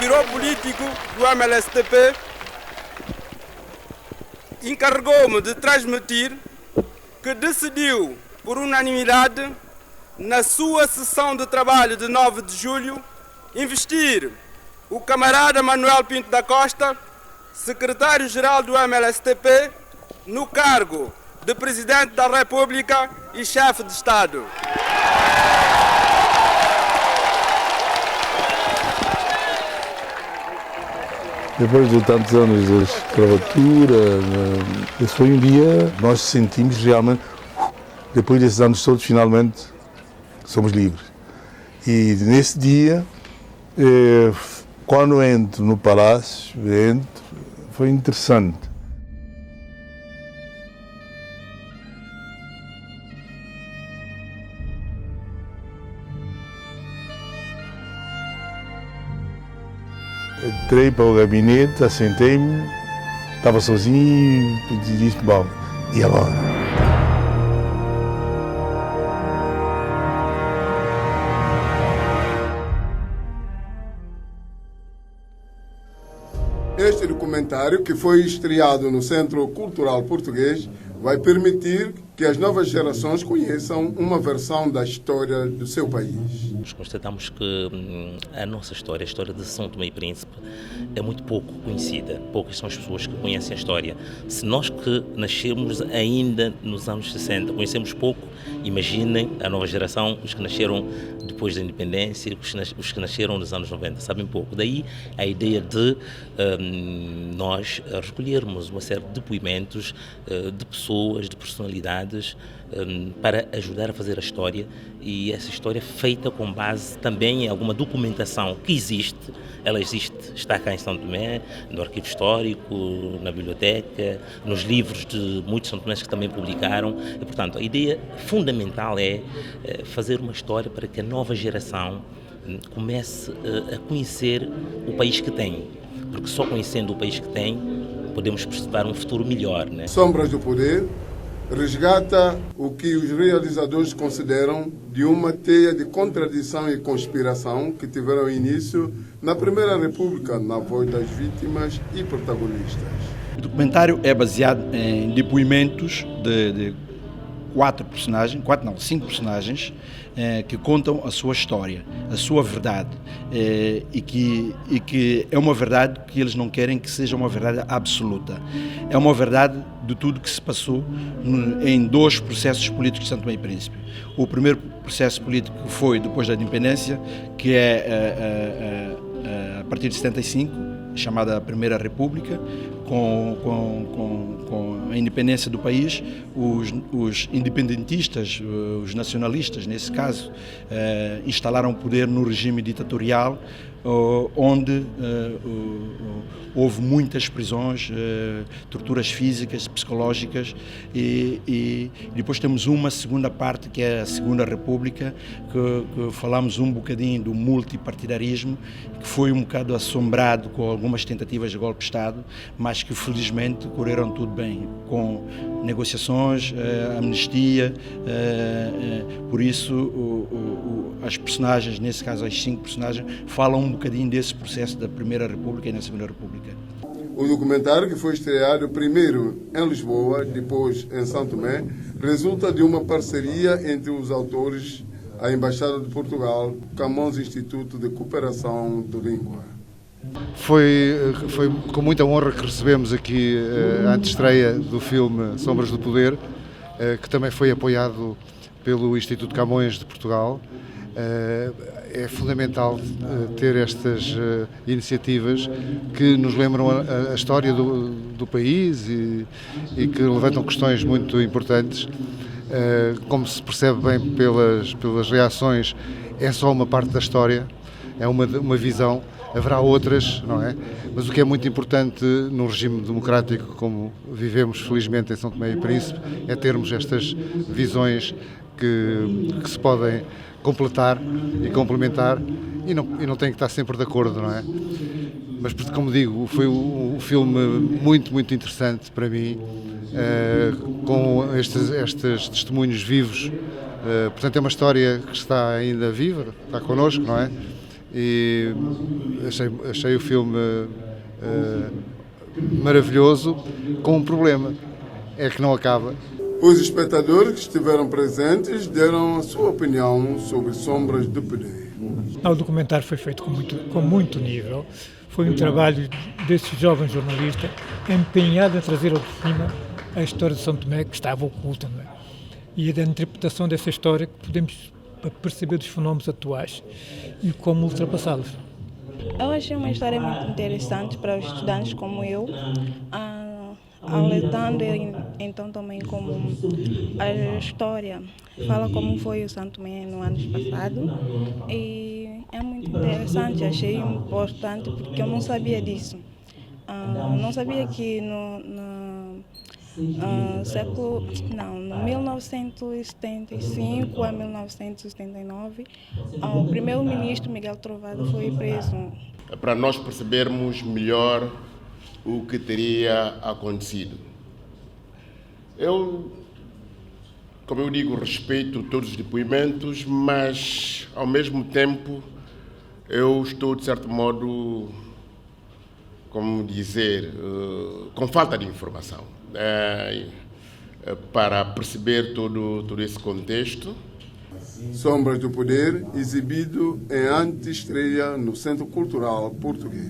Bureau Político do MLSTP encarregou-me de transmitir que decidiu, por unanimidade, na sua sessão de trabalho de 9 de julho, investir o camarada Manuel Pinto da Costa, secretário-geral do MLSTP, no cargo de Presidente da República e Chefe de Estado. Depois de tantos anos de escravatura, esse foi um dia que nós sentimos realmente, depois desses anos todos, finalmente somos livres. E nesse dia, quando entro no palácio, foi interessante. Entrei para o gabinete, assentei-me, estava sozinho e disse, bom, e agora? Este documentário, que foi estreado no Centro Cultural Português, vai permitir que as novas gerações conheçam uma versão da história do seu país. Nós constatamos que a nossa história, a história de São Tomé e Príncipe, é muito pouco conhecida. Poucas são as pessoas que conhecem a história. Se nós que nascemos ainda nos anos 60 conhecemos pouco, imaginem a nova geração, os que nasceram depois da independência, os que nasceram nos anos 90, sabem pouco. Daí a ideia de nós recolhermos uma série de depoimentos de pessoas, de personalidades, para ajudar a fazer a história, e essa história feita com base também em alguma documentação que existe. Ela existe, está cá em São Tomé, no arquivo histórico, na biblioteca, nos livros de muitos são tomenses que também publicaram. E, portanto, a ideia fundamental é fazer uma história para que a nova geração comece a conhecer o país que tem, porque só conhecendo o país que tem podemos perceber um futuro melhor, né? Sombras do Poder resgata o que os realizadores consideram de uma teia de contradição e conspiração que tiveram início na Primeira República, na voz das vítimas e protagonistas. O documentário é baseado em depoimentos de cinco personagens que contam a sua história, a sua verdade, e que é uma verdade que eles não querem que seja uma verdade absoluta. É uma verdade de tudo que se passou em dois processos políticos de São Tomé e Príncipe. O primeiro processo político foi depois da independência, que é a partir de 75, chamada Primeira República. Com a independência do país, os independentistas, os nacionalistas, nesse caso, instalaram o poder no regime ditatorial, onde houve muitas prisões, torturas físicas, psicológicas, e depois temos uma segunda parte, que é a Segunda República, que falamos um bocadinho do multipartidarismo, que foi um bocado assombrado com algumas tentativas de golpe de Estado, mas que felizmente correram tudo bem, com negociações, amnistia. Por isso as personagens, nesse caso as 5 personagens, falam um bocadinho desse processo da Primeira República e na Segunda República. O documentário, que foi estreado primeiro em Lisboa, depois em São Tomé, resulta de uma parceria entre os autores, a Embaixada de Portugal, Camões Instituto de Cooperação de Língua. Foi com muita honra que recebemos aqui a antestreia do filme Sombras do Poder, que também foi apoiado pelo Instituto Camões de Portugal. É fundamental ter estas iniciativas que nos lembram a história do país e que levantam questões muito importantes. Como se percebe bem pelas reações, é só uma parte da história, é uma visão. Haverá outras, não é? Mas o que é muito importante num regime democrático como vivemos felizmente em São Tomé e Príncipe é termos estas visões que se podem completar e complementar e não tem que estar sempre de acordo, não é? Mas, como digo, foi um filme muito, muito interessante para mim, com estes testemunhos vivos. Portanto, é uma história que está ainda viva, está connosco, não é? e achei o filme maravilhoso, com um problema, é que não acaba. Os espectadores que estiveram presentes deram a sua opinião sobre Sombras do Poder. O documentário foi feito com muito nível. Foi um trabalho desse jovem jornalista empenhado em trazer ao de cima a história de São Tomé, que estava oculta, não é? E da interpretação dessa história que podemos perceber dos fenómenos atuais e como ultrapassá-los. Eu achei uma história muito interessante para os estudantes como eu, alertando então também como a história fala como foi o São Tomé no ano passado, e é muito interessante, achei importante porque eu não sabia disso. Não sabia que no 1975 a 1979, o primeiro-ministro Miguel Trovoada foi preso. Para nós percebermos melhor o que teria acontecido. Como eu digo, respeito todos os depoimentos, mas, ao mesmo tempo, eu estou, de certo modo, como dizer, com falta de informação para perceber todo esse contexto. Sombras do Poder, exibido em antestreia no Centro Cultural Português.